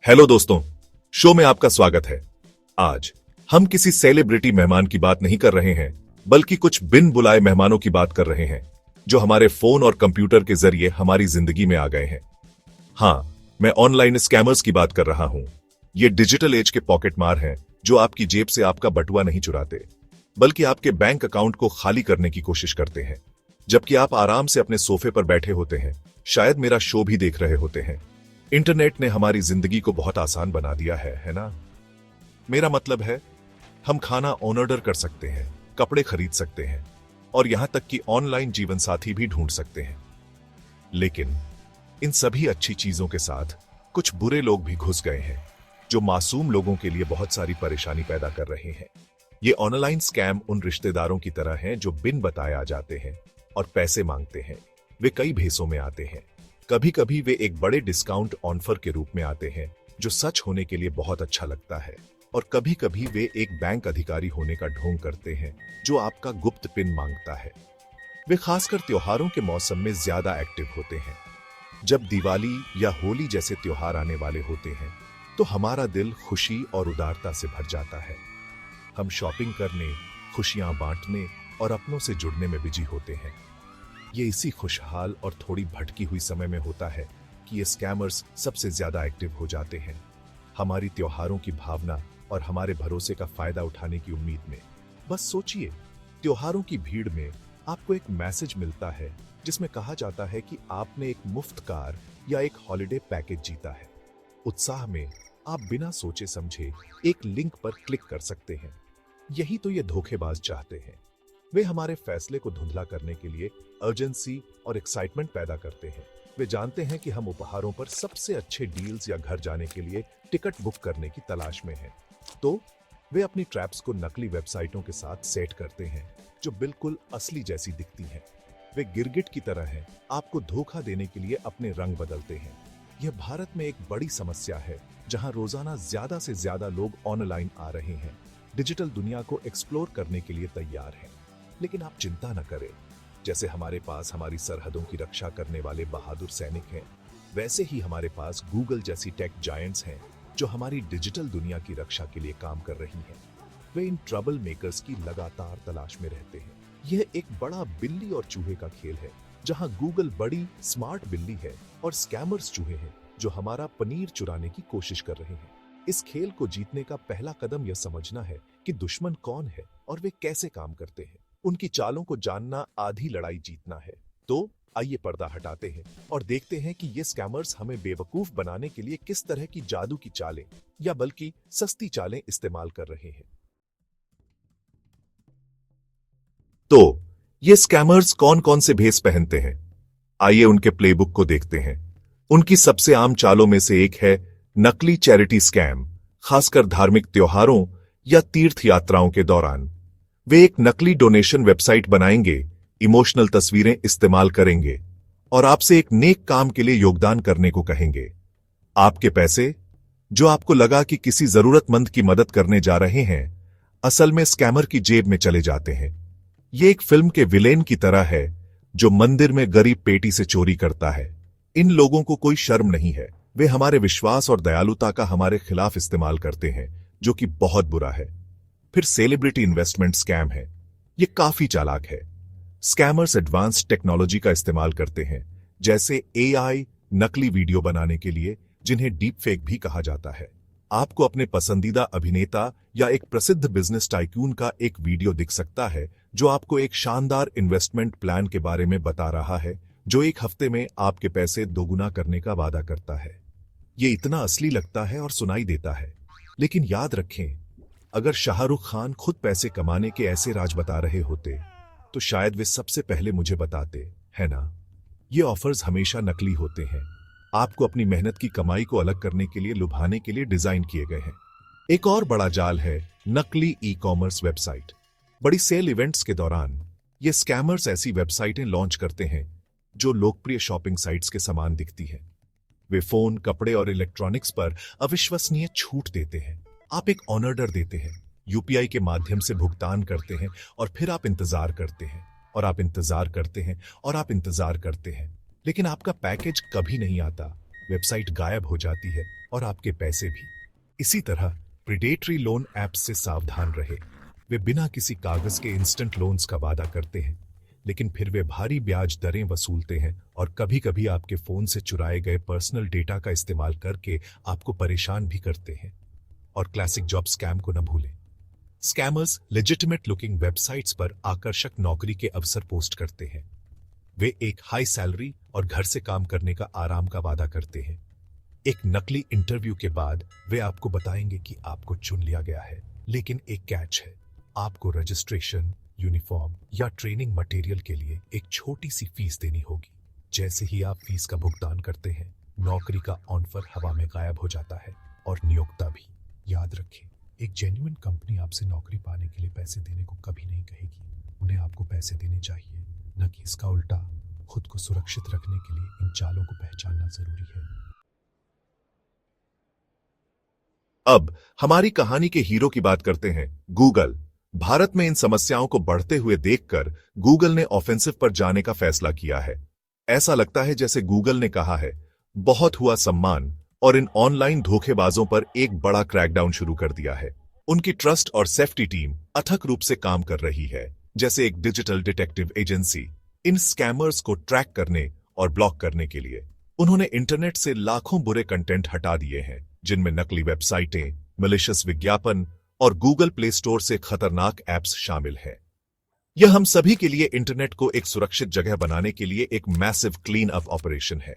Hello दोस्तों, show में आपका स्वागत है। आज हम किसी सेलिब्रिटी मेहमान की बात नहीं कर रहे हैं, बल्कि कुछ बिन बुलाए मेहमानों की बात कर रहे हैं जो हमारे फोन और कंप्यूटर के जरिए हमारी जिंदगी में आ गए हैं। हाँ, मैं ऑनलाइन स्कैमर्स की बात कर रहा हूं। ये डिजिटल एज के पॉकेट मार हैं जो आपकी जेब से आपका बटुआ नहीं चुराते, बल्कि आपके बैंक अकाउंट को खाली करने की कोशिश करते हैं जबकि आप आराम से अपने सोफे पर बैठे होते हैं, शायद मेरा शो भी देख रहे होते हैं। इंटरनेट ने हमारी जिंदगी को बहुत आसान बना दिया है ना? मेरा मतलब है, हम खाना ऑर्डर कर सकते हैं, कपड़े खरीद सकते हैं और यहां तक कि ऑनलाइन जीवन साथी भी ढूंढ सकते हैं। लेकिन इन सभी अच्छी चीजों के साथ कुछ बुरे लोग भी घुस गए हैं जो मासूम लोगों के लिए बहुत सारी परेशानी पैदा कर रहे हैं। ये ऑनलाइन स्कैम उन रिश्तेदारों की तरह हैं जो बिन बताए आ जाते हैं और पैसे मांगते हैं। वे कई भेसों में आते हैं। कभी कभी वे एक बड़े डिस्काउंट ऑफर के रूप में आते हैं जो सच होने के लिए बहुत अच्छा लगता है, और कभी कभी वे एक बैंक अधिकारी होने का ढोंग करते हैं जो आपका गुप्त पिन मांगता है। वे खासकर त्योहारों के मौसम में ज्यादा एक्टिव होते हैं। जब दिवाली या होली जैसे त्योहार आने वाले होते हैं तो हमारा दिल खुशी और उदारता से भर जाता है। हम शॉपिंग करने, खुशियां बांटने और अपनों से जुड़ने में बिजी होते हैं। ये इसी खुशहाल और थोड़ी भटकी हुई समय में होता है कि ये स्कैमर्स सबसे ज्यादा एक्टिव हो जाते हैं, हमारी त्योहारों की भावना और हमारे भरोसे का फायदा उठाने की उम्मीद में। बस सोचिए, त्योहारों की भीड़ में आपको एक मैसेज मिलता है जिसमें कहा जाता है कि आपने एक मुफ्त कार या एक हॉलिडे पैकेज जीता है। उत्साह में आप बिना सोचे समझे एक लिंक पर क्लिक कर सकते हैं। यही तो ये धोखेबाज चाहते हैं। वे हमारे फैसले को धुंधला करने के लिए अर्जेंसी और एक्साइटमेंट पैदा करते हैं। वे जानते हैं कि हम उपहारों पर सबसे अच्छे डील्स या घर जाने के लिए टिकट बुक करने की तलाश में हैं। तो वे अपनी ट्रैप्स को नकली वेबसाइटों के साथ सेट करते हैं जो बिल्कुल असली जैसी दिखती हैं। वे गिरगिट की तरह हैं, आपको धोखा देने के लिए अपने रंग बदलते हैं। यह भारत में एक बड़ी समस्या है जहां रोजाना ज्यादा से ज्यादा लोग ऑनलाइन आ रहे हैं, डिजिटल दुनिया को एक्सप्लोर करने के लिए तैयार हैं। लेकिन आप चिंता न करें, जैसे हमारे पास हमारी सरहदों की रक्षा करने वाले बहादुर सैनिक हैं, वैसे ही हमारे पास गूगल जैसी टेक जायंट्स हैं जो हमारी डिजिटल दुनिया की रक्षा के लिए काम कर रही हैं। वे इन ट्रबल मेकर्स की लगातार तलाश में रहते हैं। यह एक बड़ा बिल्ली और चूहे का खेल है जहां गूगल बड़ी स्मार्ट बिल्ली है और स्कैमर्स चूहे हैं जो हमारा पनीर चुराने की कोशिश कर रहे हैं। इस खेल को जीतने का पहला कदम यह समझना है कि दुश्मन कौन है और वे कैसे काम करते हैं। उनकी चालों को जानना आधी लड़ाई जीतना है। तो आइए पर्दा हटाते हैं और देखते हैं कि ये स्कैमर्स हमें बेवकूफ बनाने के लिए किस तरह की जादू की चालें या बल्कि सस्ती चालें इस्तेमाल कर रहे हैं। तो ये स्कैमर्स कौन कौन से भेस पहनते हैं? आइए उनके प्लेबुक को देखते हैं। उनकी सबसे आम चालों में से एक है नकली चैरिटी स्कैम, खासकर धार्मिक त्योहारों या तीर्थ यात्राओं के दौरान। वे एक नकली डोनेशन वेबसाइट बनाएंगे, इमोशनल तस्वीरें इस्तेमाल करेंगे और आपसे एक नेक काम के लिए योगदान करने को कहेंगे। आपके पैसे, जो आपको लगा कि किसी जरूरतमंद की मदद करने जा रहे हैं, असल में स्कैमर की जेब में चले जाते हैं। ये एक फिल्म के विलेन की तरह है जो मंदिर में गरीब पेटी से चोरी करता है। इन लोगों को कोई शर्म नहीं है। वे हमारे विश्वास और दयालुता का हमारे खिलाफ इस्तेमाल करते हैं, जो कि बहुत बुरा है। फिर सेलिब्रिटी इन्वेस्टमेंट स्कैम है। यह काफी चालाक है। स्कैमर्स एडवांस टेक्नोलॉजी का इस्तेमाल करते हैं, जैसे एआई, नकली वीडियो बनाने के लिए, जिन्हें डीप फेक भी कहा जाता है। आपको अपने पसंदीदा अभिनेता या एक प्रसिद्ध बिजनेस टाइकून का एक वीडियो दिख सकता है जो आपको एक शानदार इन्वेस्टमेंट प्लान के बारे में बता रहा है, जो एक हफ्ते में आपके पैसे दोगुना करने का वादा करता है। यह इतना असली लगता है और सुनाई देता है, लेकिन याद रखें, अगर शाहरुख खान खुद पैसे कमाने के ऐसे राज बता रहे होते तो शायद वे सबसे पहले मुझे बताते, है ना? ये ऑफर्स हमेशा नकली होते हैं, आपको अपनी मेहनत की कमाई को अलग करने के लिए लुभाने के लिए डिजाइन किए गए हैं। एक और बड़ा जाल है नकली ई कॉमर्स वेबसाइट। बड़ी सेल इवेंट्स के दौरान ये स्कैमर्स ऐसी वेबसाइटें लॉन्च करते हैं जो लोकप्रिय शॉपिंग साइट्स के समान दिखती हैं। वे फोन, कपड़े और इलेक्ट्रॉनिक्स पर अविश्वसनीय छूट देते हैं। आप एक ऑर्डर देते हैं, यूपीआई के माध्यम से भुगतान करते हैं और फिर आप इंतजार करते हैं और आप इंतजार करते हैं और आप इंतजार करते हैं, लेकिन आपका पैकेज कभी नहीं आता। वेबसाइट गायब हो जाती है और आपके पैसे भी। इसी तरह प्रीडेटरी लोन ऐप्स से सावधान रहे। वे बिना किसी कागज के इंस्टेंट लोन्स का वादा करते हैं, लेकिन फिर वे भारी ब्याज दरें वसूलते हैं और कभी-कभी आपके फोन से चुराए गए पर्सनल डेटा का इस्तेमाल करके आपको परेशान भी करते हैं। और क्लासिक जॉब स्कैम को न भूलें। स्कैमर्स लेजिटिमेट लुकिंग वेबसाइट्स पर आकर्षक नौकरी के अवसर पोस्ट करते हैं। वे एक हाई सैलरी और घर से काम करने का आराम का वादा करते हैं। एक नकली इंटरव्यू के बाद वे आपको बताएंगे कि आपको चुन लिया गया है, लेकिन एक कैच है। आपको रजिस्ट्रेशन, यूनिफॉर्म या ट्रेनिंग मटेरियल के लिए एक छोटी सी फीस देनी होगी। जैसे ही आप फीस का भुगतान करते हैं, नौकरी का ऑफर हवा में गायब हो जाता है और नियोक्ता भी। याद रखें, एक जेन्युइन कंपनी आपसे नौकरी पाने के लिए पैसे देने को कभी नहीं कहेगी। उन्हें आपको पैसे देने चाहिए, न कि इसका उल्टा। खुद को सुरक्षित रखने के लिए इन चालों को पहचानना जरूरी है। अब हमारी कहानी के हीरो की बात करते हैं, गूगल। भारत में इन समस्याओं को बढ़ते हुए देखकर गूगल ने ऑफेंसिव पर जाने का फैसला किया है। ऐसा लगता है जैसे गूगल ने कहा है, बहुत हुआ सम्मान, और इन ऑनलाइन धोखेबाजों पर एक बड़ा क्रैकडाउन शुरू कर दिया है। उनकी ट्रस्ट और सेफ्टी टीम अथक रूप से काम कर रही है, जैसे एक डिजिटल डिटेक्टिव एजेंसी, इन स्कैमर्स को ट्रैक करने और ब्लॉक करने के लिए। उन्होंने इंटरनेट से लाखों बुरे कंटेंट हटा दिए हैं, जिनमें नकली वेबसाइटें, मलिशियस विज्ञापन और गूगल प्ले स्टोर से खतरनाक ऐप्स शामिल हैं। यह हम सभी के लिए इंटरनेट को एक सुरक्षित जगह बनाने के लिए एक मैसिव क्लीन अप ऑपरेशन है।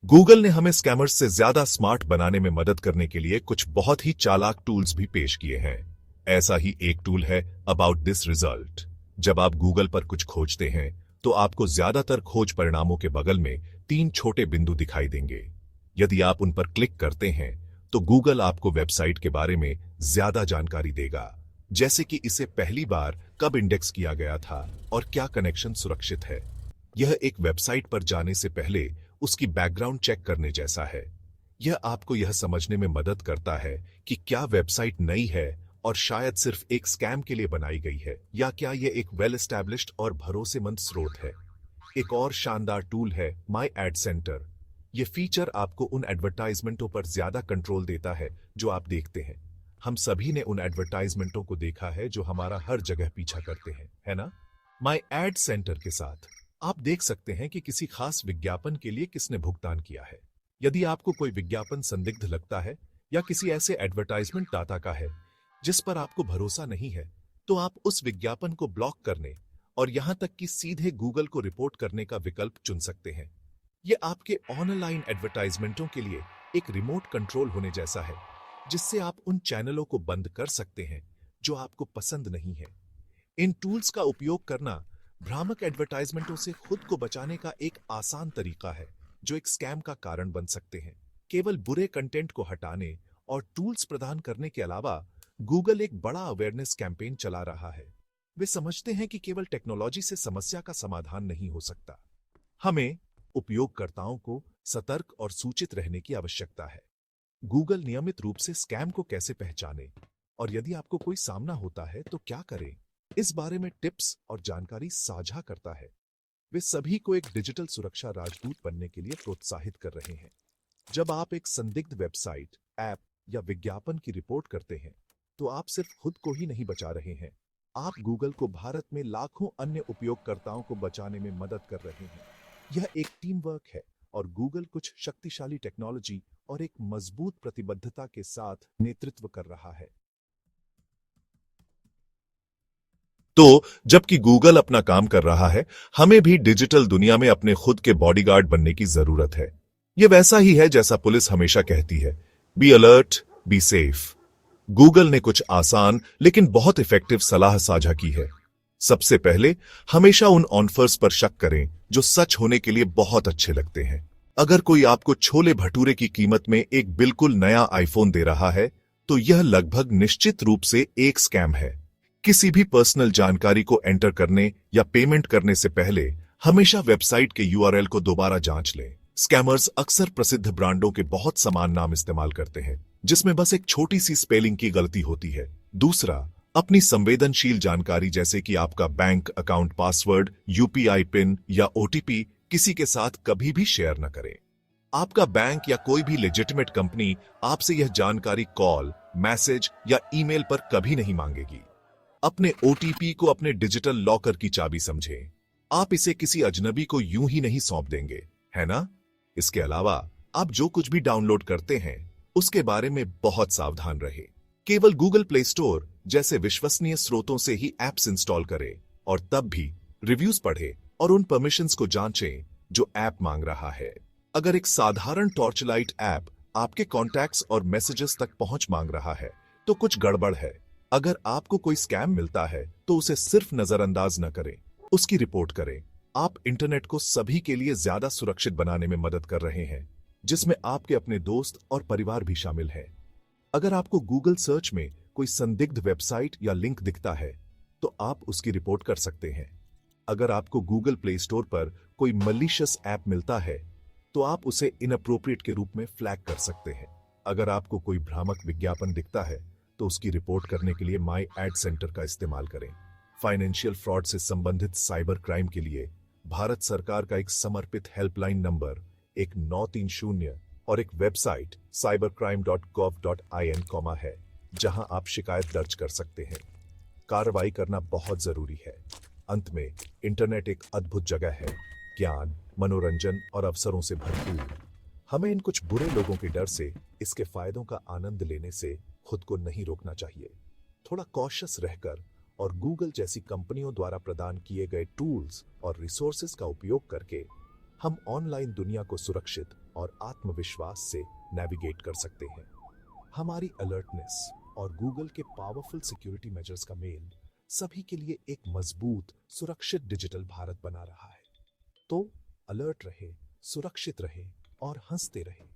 गूगल ने हमें स्कैमर्स से ज्यादा स्मार्ट बनाने में मदद करने के लिए कुछ बहुत ही चालाक टूल्स भी पेश किए हैं। ऐसा ही एक टूल है अबाउट दिस रिजल्ट। जब आप गूगल पर कुछ खोजते हैं, तो आपको ज्यादातर खोज परिणामों के बगल में 3 छोटे बिंदु दिखाई देंगे। यदि आप उन पर क्लिक करते हैं, तो गूगल आपको वेबसाइट के बारे में ज्यादा जानकारी देगा, जैसे कि इसे पहली बार कब इंडेक्स किया गया था और क्या कनेक्शन सुरक्षित है। यह एक वेबसाइट पर जाने से पहले उसकी बैकग्राउंड चेक करने जैसा है। यह आपको यह समझने में मदद करता है कि क्या वेबसाइट नई है और शायद सिर्फ एक स्कैम के लिए बनाई गई है, या क्या यह एक वेल एस्टैब्लिश्ड और भरोसेमंद स्रोत है। एक और शानदार टूल है माई एड सेंटर। यह फीचर आपको उन एडवर्टाइजमेंटों पर ज्यादा कंट्रोल देता है जो आप देखते हैं। हम सभी ने उन एडवर्टाइजमेंटों को देखा है जो हमारा हर जगह पीछा करते हैं, है ना? माई एड सेंटर के साथ आप देख सकते हैं कि किसी खास विज्ञापन के लिए किसने भुगतान किया है। यदि आपको कोई विज्ञापन संदिग्ध लगता है या किसी ऐसे एडवर्टाइजमेंट दाता का है जिस पर आपको भरोसा नहीं है, तो आप उस विज्ञापन को ब्लॉक करने और यहां तक कि सीधे गूगल को रिपोर्ट करने का विकल्प चुन सकते हैं। यह आपके ऑनलाइन एडवर्टाइजमेंटों के लिए एक रिमोट कंट्रोल होने जैसा है, जिससे आप उन चैनलों को बंद कर सकते हैं जो आपको पसंद नहीं है। इन टूल्स का उपयोग करना भ्रामक एडवर्टाइजमेंटों से खुद को बचाने का एक आसान तरीका है, जो एक स्कैम का कारण बन सकते हैं। केवल बुरे कंटेंट को हटाने और टूल्स प्रदान करने के अलावा गूगल एक बड़ा अवेयरनेस कैंपेन चला रहा है। वे समझते हैं कि केवल टेक्नोलॉजी से समस्या का समाधान नहीं हो सकता। हमें उपयोगकर्ताओं को सतर्क और सूचित रहने की आवश्यकता है। गूगल नियमित रूप से स्कैम को कैसे पहचाने और यदि आपको कोई सामना होता है तो क्या करें, इस बारे में टिप्स और जानकारी साझा करता है। वे सभी को एक डिजिटल सुरक्षा राजदूत बनने के लिए प्रोत्साहित कर रहे हैं। जब आप एक संदिग्ध वेबसाइट, ऐप या विज्ञापन की रिपोर्ट करते हैं, तो आप सिर्फ खुद को ही नहीं बचा रहे हैं, आप गूगल को भारत में लाखों अन्य उपयोगकर्ताओं को बचाने में मदद कर रहे हैं। यह एक टीम वर्क है और गूगल कुछ शक्तिशाली टेक्नोलॉजी और एक मजबूत प्रतिबद्धता के साथ नेतृत्व कर रहा है। तो जबकि गूगल अपना काम कर रहा है, हमें भी डिजिटल दुनिया में अपने खुद के बॉडीगार्ड बनने की जरूरत है। यह वैसा ही है जैसा पुलिस हमेशा कहती है, be alert, be safe. Google ने कुछ आसान लेकिन बहुत इफेक्टिव सलाह साझा की है। सबसे पहले, हमेशा उन ऑफर्स पर शक करें जो सच होने के लिए बहुत अच्छे लगते हैं। अगर कोई आपको छोले भटूरे की कीमत में एक बिल्कुल नया आईफोन दे रहा है, तो यह लगभग निश्चित रूप से एक स्कैम है। किसी भी पर्सनल जानकारी को एंटर करने या पेमेंट करने से पहले हमेशा वेबसाइट के यूआरएल को दोबारा जांच लें। स्कैमर्स अक्सर प्रसिद्ध ब्रांडों के बहुत समान नाम इस्तेमाल करते हैं, जिसमें बस एक छोटी सी स्पेलिंग की गलती होती है। दूसरा, अपनी संवेदनशील जानकारी जैसे कि आपका bank account password, UPI pin या ओटीपी किसी के साथ कभी भी शेयर न करें। आपका बैंक या कोई भी लेजिटिमेट कंपनी आपसे यह जानकारी कॉल, मैसेज या ईमेल पर कभी नहीं मांगेगी। अपने ओटीपी को अपने डिजिटल लॉकर की चाबी समझें। आप इसे किसी अजनबी को यूं ही नहीं सौंप देंगे, है ना? इसके अलावा आप जो कुछ भी डाउनलोड करते हैं उसके बारे में बहुत सावधान रहे। केवल गूगल प्ले स्टोर जैसे विश्वसनीय स्रोतों से ही एप्स इंस्टॉल करें और तब भी रिव्यूज पढ़े और उन परमिशंस को जांचें जो ऐप मांग रहा है। अगर एक साधारण टॉर्च लाइट ऐप आपके कॉन्टैक्ट्स और मैसेजेस तक पहुंच मांग रहा है तो कुछ गड़बड़ है। अगर आपको कोई स्कैम मिलता है तो उसे सिर्फ नजरअंदाज न करें, उसकी रिपोर्ट करें। आप इंटरनेट को सभी के लिए ज्यादा सुरक्षित बनाने में मदद कर रहे हैं, जिसमें आपके अपने दोस्त और परिवार भी शामिल है। अगर आपको गूगल सर्च में कोई संदिग्ध वेबसाइट या लिंक दिखता है तो आप उसकी रिपोर्ट कर सकते हैं। अगर आपको गूगल प्ले स्टोर पर कोई मलिशियस ऐप मिलता है तो आप उसे इनअप्रोप्रिएट के रूप में फ्लैग कर सकते हैं। अगर आपको कोई भ्रामक विज्ञापन दिखता है तो उसकी रिपोर्ट करने के लिए माई एड सेंटर का इस्तेमाल करें। फाइनेंशियल फ्रॉड से संबंधित साइबर क्राइम के लिए भारत सरकार का एक समर्पित हेल्पलाइन नंबर 1930 और एक वेबसाइट cybercrime.gov.in है, जहां आप शिकायत दर्ज कर सकते हैं। कार्रवाई करना बहुत जरूरी है। अंत में इंटरनेट एक अद्भुत जगह है, ज्ञान, मनोरंजन और अवसरों से भरपूर। हमें इन कुछ बुरे लोगों के डर से इसके फायदों का आनंद लेने से खुद को नहीं रोकना चाहिए। थोड़ा कॉशियस रहकर और गूगल जैसी कंपनियों द्वारा प्रदान किए गए टूल्स और रिसोर्सेज का उपयोग करके हम ऑनलाइन दुनिया को सुरक्षित और आत्मविश्वास से नेविगेट कर सकते हैं। हमारी अलर्टनेस और गूगल के पावरफुल सिक्योरिटी मेजर्स का मेल सभी के लिए एक मजबूत, सुरक्षित डिजिटल भारत बना रहा है। तो अलर्ट रहे, सुरक्षित रहे और हंसते रहे।